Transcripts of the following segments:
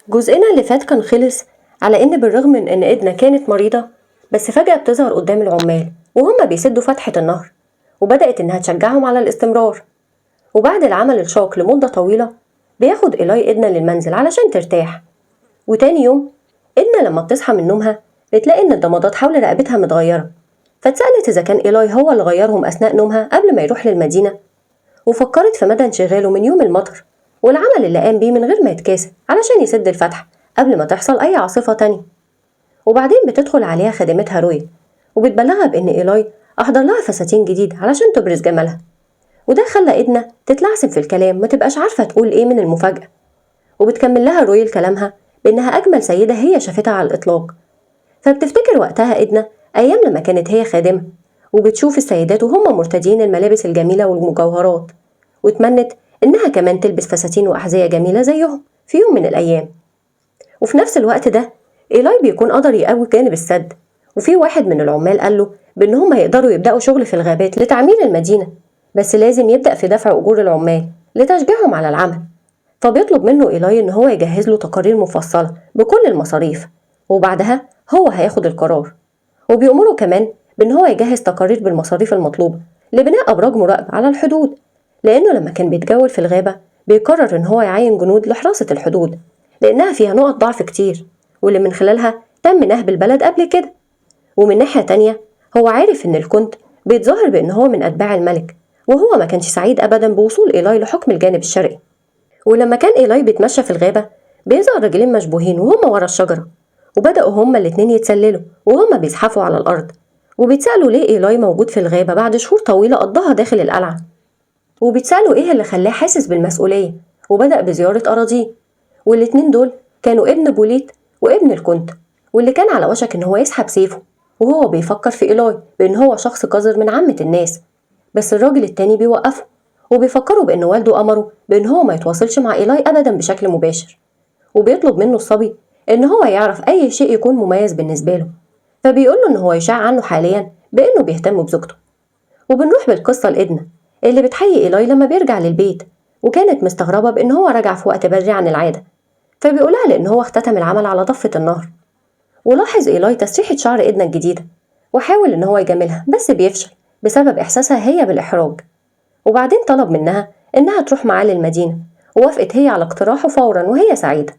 جزءنا اللي فات كان خلص على إن بالرغم من إن إدنا كانت مريضة، بس فجأة بتظهر قدام العمال وهم بيسدوا فتحة النهر، وبدأت إنها تشجعهم على الاستمرار. وبعد العمل الشاق لمدة طويلة بياخد إيلاي إدنا للمنزل علشان ترتاح. وتاني يوم إدنا لما بتصحى من نومها بتلاقي إن الضمادات حول رقبتها متغيرة، فاتسألت إذا كان إيلاي هو اللي غيرهم أثناء نومها قبل ما يروح للمدينة، وفكرت في مدى انشغاله من يوم المطر والعمل اللي قام بيه من غير ما يتكاسل علشان يسد الفتحة قبل ما تحصل أي عاصفة تانية. وبعدين بتدخل عليها خادمتها روي وبتبلغها بإن إيلاي أحضر لها فساتين جديد علشان تبرز جمالها، وده خلى إدنا تتلعثم في الكلام ما تبقاش عارفة تقول إيه من المفاجأة. وبتكمل لها روي كلامها بإنها أجمل سيدة هي شافتها على الإطلاق. فبتفتكر وقتها إدنا أيام لما كانت هي خادمة، وبتشوف السيدات وهم مرتدين الملابس الجميلة والمجوهرات، وتمنت إنها كمان تلبس فساتين وأحذية جميلة زيهم في يوم من الأيام. وفي نفس الوقت ده إيلاي بيكون قدر يقوي جانب السد، وفي واحد من العمال قال له بإن هم هيقدروا يبدأوا شغل في الغابات لتعمير المدينة، بس لازم يبدأ في دفع أجور العمال لتشجيعهم على العمل. فبيطلب منه إيلاي إن هو يجهز له تقارير مفصلة بكل المصاريف، وبعدها هو هياخد القرار. وبيأمره كمان بإن هو يجهز تقارير بالمصاريف المطلوبة لبناء أبراج مراقبة على الحدود، لأنه لما كان بيتجول في الغابة بيقرر إن هو يعين جنود لحراسة الحدود لأنها فيها نقط ضعف كتير، واللي من خلالها تم نهب البلد قبل كده. ومن ناحية تانية هو عارف إن الكونت بيتظاهر بإن هو من أتباع الملك، وهو ما كانش سعيد أبدا بوصول إيلاي لحكم الجانب الشرقي. ولما كان إيلاي بيتمشى في الغابة بيظهر رجلين مشبوهين وهما ورا الشجرة، وبدأوا هما الاتنين يتسللوا وهما بيزحفوا على الأرض، وبيتسألوا ليه إيلاي موجود في الغابة بعد شهور طويلة قضاها داخل القلعة، وبيتسألوا إيه اللي خلاه حاسس بالمسؤولية وبدأ بزيارة أراضيه. والاتنين دول كانوا ابن بوليت وابن الكونت، واللي كان على وشك إن هو يسحب سيفه وهو بيفكر في إيلاي بإن هو شخص قذر من عامة الناس. بس الراجل التاني بيوقفه وبيفكره بإن والده أمره بإن هو ما يتواصلش مع إيلاي أبدا بشكل مباشر، وبيطلب منه الصبي إن هو يعرف أي شيء يكون مميز بالنسبة له، فبيقوله إن هو يشاع عنه حاليا بإنه بيهتم بزوجته. وبنروح بالقصة لإدنا اللي بتحيي إيلاي لما بيرجع للبيت، وكانت مستغربة بإن هو رجع في وقت بدري عن العادة، فبيقولها لأن هو اختتم العمل على ضفة النهر. ولاحظ إيلاي تسريحة شعر إدنا الجديدة وحاول إن هو يجاملها بس بيفشل بسبب إحساسها هي بالإحراج. وبعدين طلب منها إنها تروح معاه للمدينة، ووافقت هي على اقتراحه فورا وهي سعيدة.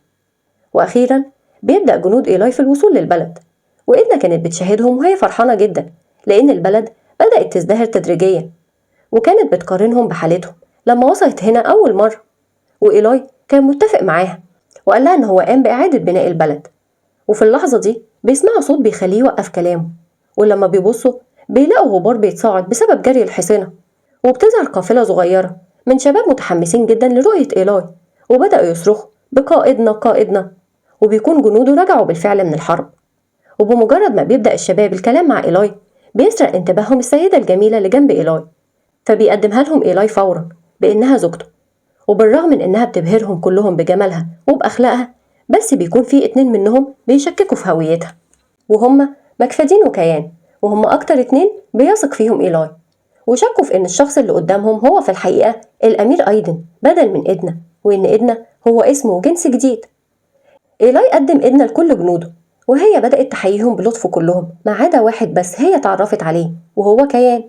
وأخيرا بيبدأ جنود إيلاي في الوصول للبلد، وإدنا كانت بتشاهدهم وهي فرحانة جدا لأن البلد بدأت تزدهر تدريجيا، وكانت بتقارنهم بحالتهم لما وصلت هنا أول مرة. وإيلاي كان متفق معاها وقال لها إن هو قام بإعادة بناء البلد. وفي اللحظة دي بيسمعوا صوت بيخليه يوقف كلامه، ولما بيبصوا بيلاقوا غبار بيتصاعد بسبب جري الحصينة، وبتظهر قافلة صغيرة من شباب متحمسين جدا لرؤية إيلاي، وبدأوا يصرخوا بقائدنا قائدنا. وبيكون جنوده رجعوا بالفعل من الحرب. وبمجرد ما بيبدأ الشباب الكلام مع إيلاي بيسرق انتباههم السيدة الجميلة اللي جنب إيلاي، فبيقدمها لهم إيلاي فورا بإنها زوجته. وبالرغم من إنها بتبهرهم كلهم بجمالها وبأخلاقها، بس بيكون في اتنين منهم بيشككوا في هويتها، وهما مكفدين وكيان، وهما أكتر اتنين بيثق فيهم إيلاي، وشكوا في إن الشخص اللي قدامهم هو في الحقيقة الأمير أيدن بدل من إدنا، وإن إدنا هو اسمه وجنس جديد. إيلاي قدم إدنا لكل جنوده، وهي بدأت تحييهم بلطف كلهم ما عدا واحد بس هي اتعرفت عليه وهو كيان.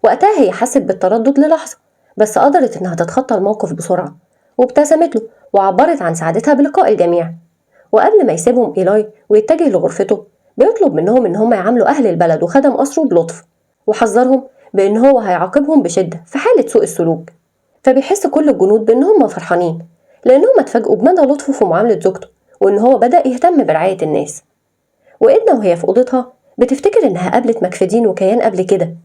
وقتها هي حست بالتردد للحظة، بس قدرت إنها تتخطى الموقف بسرعة، وابتسمت له وعبرت عن سعادتها بلقاء الجميع. وقبل ما يسيبهم إيلاي ويتجه لغرفته بيطلب منهم إن هم يعاملوا أهل البلد وخدم قصره بلطف، وحذرهم بإن هو هيعاقبهم بشدة في حالة سوء السلوك. فبيحس كل الجنود بإن هم فرحانين لأنهم اتفاجئوا بمدى لطفه في معاملة زوجته، وإن هو بدأ يهتم برعاية الناس. وإدنا وهي في أوضتها بتفتكر إنها قابلت مكفدين وكيان قبل كده،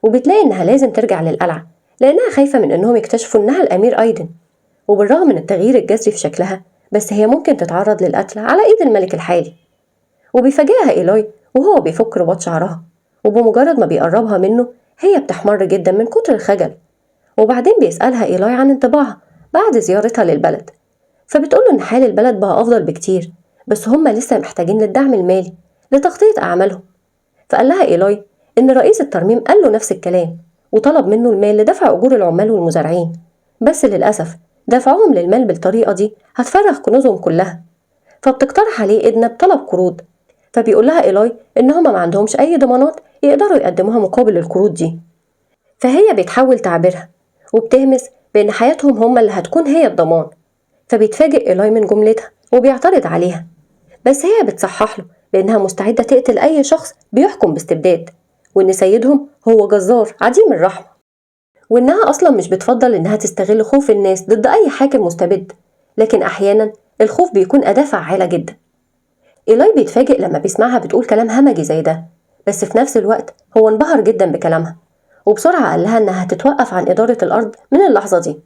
وبتلاقي إنها لازم ترجع للقلعة لأنها خايفة من إنهم يكتشفوا إنها الأمير أيدن. وبالرغم من التغيير الجذري في شكلها، بس هي ممكن تتعرض للقتل على إيد الملك الحالي. وبيفاجئها إيلاي وهو بيفك رباط شعرها، وبمجرد ما بيقربها منه هي بتحمر جدا من كتر الخجل. وبعدين بيسألها إيلاي عن انطباعها بعد زيارتها للبلد، فبتقوله إن حال البلد بقى أفضل بكتير، بس هما لسه محتاجين للدعم المالي لتغطية أعمالهم. فقال لها إيلاي إن رئيس الترميم قال له نفس الكلام، وطلب منه المال لدفع أجور العمال والمزارعين، بس للأسف دفعهم للمال بالطريقة دي هتفرغ كنوزهم كلها. فبتقترح عليه إدنا بطلب قروض، فبيقول لها إيلاي إن هما ما عندهمش أي ضمانات يقدروا يقدموها مقابل القروض دي. فهي بتحاول تعبرها وبتهمس بإن حياتهم هما اللي هتكون هي الضمان. فبيتفاجئ إيلاي من جملتها وبيعترض عليها، بس هي بتصحح له بإنها مستعدة تقتل أي شخص بيحكم باستبداد، وإن سيدهم هو جزار عديم الرحمة، وإنها أصلا مش بتفضل إنها تستغل خوف الناس ضد أي حاكم مستبد، لكن أحيانا الخوف بيكون أداة فعالة جدا. إيلاي بيتفاجئ لما بيسمعها بتقول كلام همجي زي ده، بس في نفس الوقت هو انبهر جدا بكلامها، وبسرعة قال لها إنها هتتوقف عن إدارة الأرض من اللحظة دي.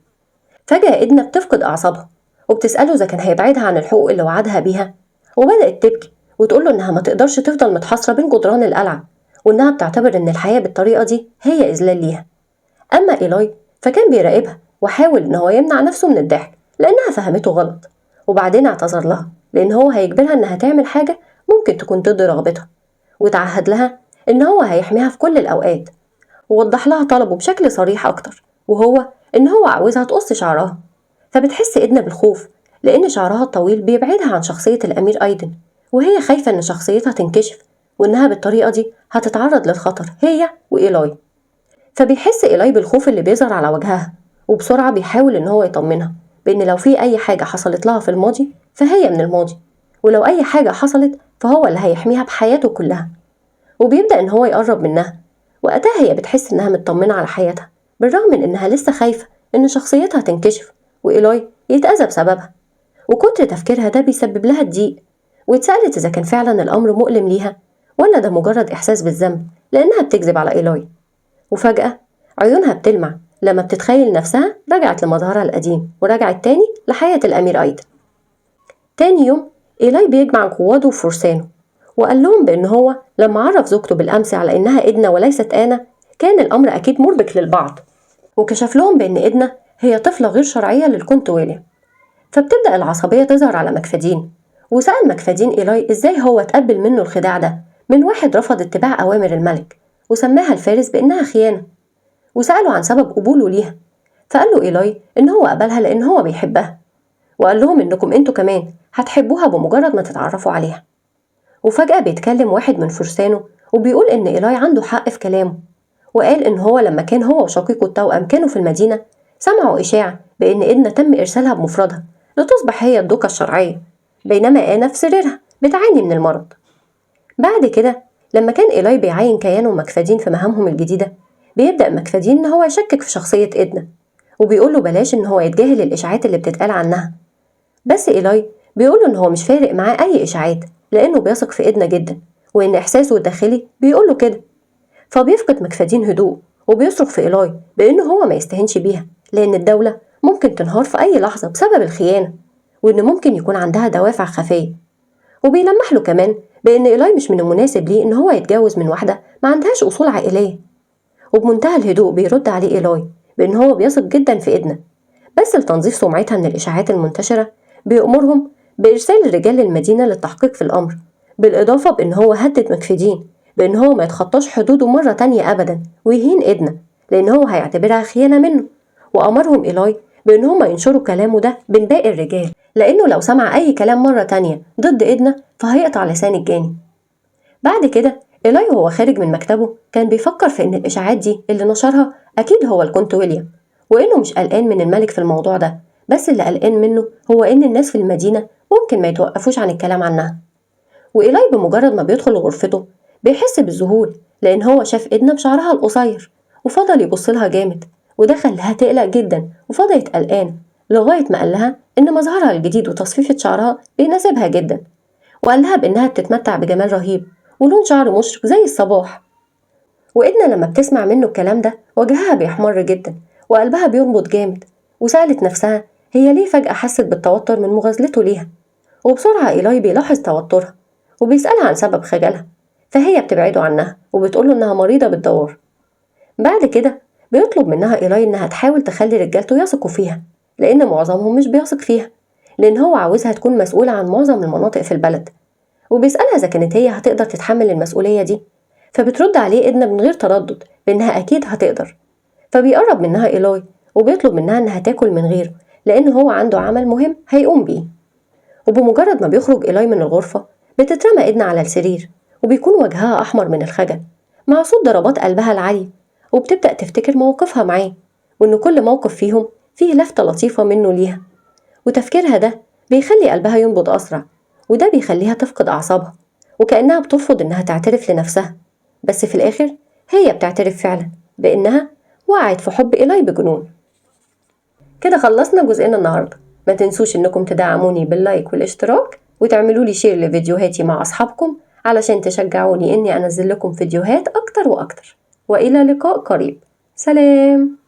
فجأة إدنا بتفقد أعصابها وبتسأله إذا كان هيبعدها عن الحقوق اللي وعدها بيها، وبدأت تبكي وتقوله إنها ما تقدرش تفضل متحاصرة بين جدران القلعة، وإنها بتعتبر إن الحياة بالطريقة دي هي إذلال ليها. أما إيلاي فكان بيراقبها وحاول إن هو يمنع نفسه من الضحك لأنها فهمته غلط، وبعدين اعتذر لها لأن هو هيجبرها إنها تعمل حاجة ممكن تكون ضد رغبتها، وتعهد لها إن هو هيحميها في كل الأوقات، ووضح لها طلبه بشكل صريح أكتر، وهو إن هو عاوزها تقص شعرها. فبتحس إدنا بالخوف لأن شعرها الطويل بيبعدها عن شخصية الأمير أيدن، وهي خايفة إن شخصيتها تنكشف وإنها بالطريقة دي هتتعرض للخطر هي وإيلاي. فبيحس إيلاي بالخوف اللي بيظهر على وجهها، وبسرعة بيحاول إن هو يطمنها بإن لو في أي حاجة حصلت لها في الماضي فهي من الماضي، ولو أي حاجة حصلت فهو اللي هيحميها بحياته كلها. وبيبدأ إن هو يقرب منها، وقتها هي بتحس إنها مطمنة على حياتها بالرغم من إنها لسه خايفة إن شخصيتها تنكشف وإيلاي يتأذى بسببها. وكتر تفكيرها ده بيسبب لها الضيق، واتسألت إذا كان فعلا الأمر مؤلم ليها ولا ده مجرد إحساس بالذنب لأنها بتكذب على إيلاي. وفجأة عيونها بتلمع لما بتتخيل نفسها رجعت لمظهرها القديم ورجعت تاني لحياة الأمير أيضا. تاني يوم إيلاي بيجمع قواده وفرسانه وقال لهم بأن هو لما عرف زوجته بالأمس على إنها إدنا وليست آنا كان الأمر أكيد مربك للبعض، وكشف لهم بأن إدنا هي طفلة غير شرعية للكونت ويليام. فبتبدأ العصبية تظهر على مكفدين، وسأل مكفدين إيلاي إزاي هو تقبل منه الخداع ده من واحد رفض اتباع أوامر الملك وسماها الفارس بإنها خيانة، وسأله عن سبب قبوله ليها. فقال له إيلاي إن هو قبلها لأن هو بيحبها، وقال لهم إنكم أنتوا كمان هتحبوها بمجرد ما تتعرفوا عليها. وفجأة بيتكلم واحد من فرسانه وبيقول إن إيلاي عنده حق في كلامه، وقال إن هو لما كان هو وشقيقه التوأم كانوا في المدينة سمعوا إشاعة بإن إدنا تم إرسالها بمفردها لتصبح هي الدوكة الشرعية، بينما آنا في سريرها بتعاني من المرض. بعد كده لما كان إيلاي بيعين كيان ومكفدين في مهامهم الجديدة بيبدأ مكفدين إن هو يشكك في شخصية إدنا، وبيقول له بلاش إن هو يتجاهل الإشاعات اللي بتتقال عنها. بس إيلاي بيقول له إن هو مش فارق معاه أي إشاعات لأنه بيثق في إدنا جدا، وإن إحساسه الداخلي بيقول له كده. فبيفقد مكفدين هدوء وبيصرخ في إيلاي بإنه هو ما يستهنش بيها لأن الدولة ممكن تنهار في أي لحظة بسبب الخيانة، وإن ممكن يكون عندها دوافع خفية. وبيلمح له كمان بإن إيلاي مش من المناسب ليه إن هو يتجوز من واحدة ما عندهاش أصول عائلية. وبمنتهى الهدوء بيرد عليه إيلاي بإن هو بيثق جدا في إدنا، بس لتنظيف سمعتها من الإشاعات المنتشرة بيأمرهم بإرسال رجال للمدينة للتحقيق في الأمر، بالإضافة بإن هو هدد مكفدين بإن هو ما يتخطاش حدوده مرة تانية أبدا ويهين إدنا لأن هو هيعتبرها خيانة منه. وأمرهم إيلاي بإن هم ينشروا كلامه ده بين باقي الرجال لأنه لو سمع أي كلام مرة تانية ضد إدنا فهيقطع لسان الجاني. بعد كده إيلاي وهو خارج من مكتبه كان بيفكر في إن الإشاعات دي اللي نشرها أكيد هو الكونت ويليام، وإنه مش قلقان من الملك في الموضوع ده، بس اللي قلقان منه هو إن الناس في المدينة ممكن ما يتوقفوش عن الكلام عنها. وإيلاي بمجرد ما بيدخل غرفته بيحس بالذهول لأن هو شاف إدنا بشعرها القصير وفضل يبصلها جامد، وده خلاها تقلق جدا وفضلت قلقانة لغاية ما قال لها إن مظهرها الجديد وتصفيفة شعرها بيناسبها جدا، وقال لها بإنها بتتمتع بجمال رهيب ولون شعر مشرق زي الصباح. وإدنا لما بتسمع منه الكلام ده وجهها بيحمر جدا وقلبها بينبض جامد، وسألت نفسها هي ليه فجأة حست بالتوتر من مغازلته ليها. وبسرعة إيلاي بيلاحظ توترها وبيسألها عن سبب خجلها، فهي بتبعده عنها وبتقوله إنها مريضة بالدوار. بعد كده بيطلب منها إيلاي إنها تحاول تخلي رجالته يثقوا فيها لأن معظمهم مش بيثق فيها، لأن هو عاوزها تكون مسؤولة عن معظم المناطق في البلد، وبيسألها إذا كانت هي هتقدر تتحمل المسؤولية دي. فبترد عليه إدنا من غير تردد بإنها أكيد هتقدر. فبيقرب منها إيلاي وبيطلب منها إنها تاكل من غيره لأن هو عنده عمل مهم هيقوم بيه. وبمجرد ما بيخرج إيلاي من الغرفة بتترمى إدنا على السرير، وبيكون وجهها أحمر من الخجل مع صوت ضربات قلبها العالية، وبتبدأ تفتكر مواقفها معاه، وإن كل موقف فيهم فيه لفتة لطيفة منه ليها، وتفكيرها ده بيخلي قلبها ينبض أسرع، وده بيخليها تفقد أعصابها وكأنها بترفض إنها تعترف لنفسها. بس في الآخر هي بتعترف فعلا بإنها وقعت في حب إيلاي بجنون. كده خلصنا جزئنا النهاردة. ما تنسوش إنكم تدعموني باللايك والاشتراك، وتعملوا لي شير لفيديوهاتي مع أصحابكم علشان تشجعوني إني أنزل لكم فيديوهات أكتر وأكتر. وإلى لقاء قريب. سلام.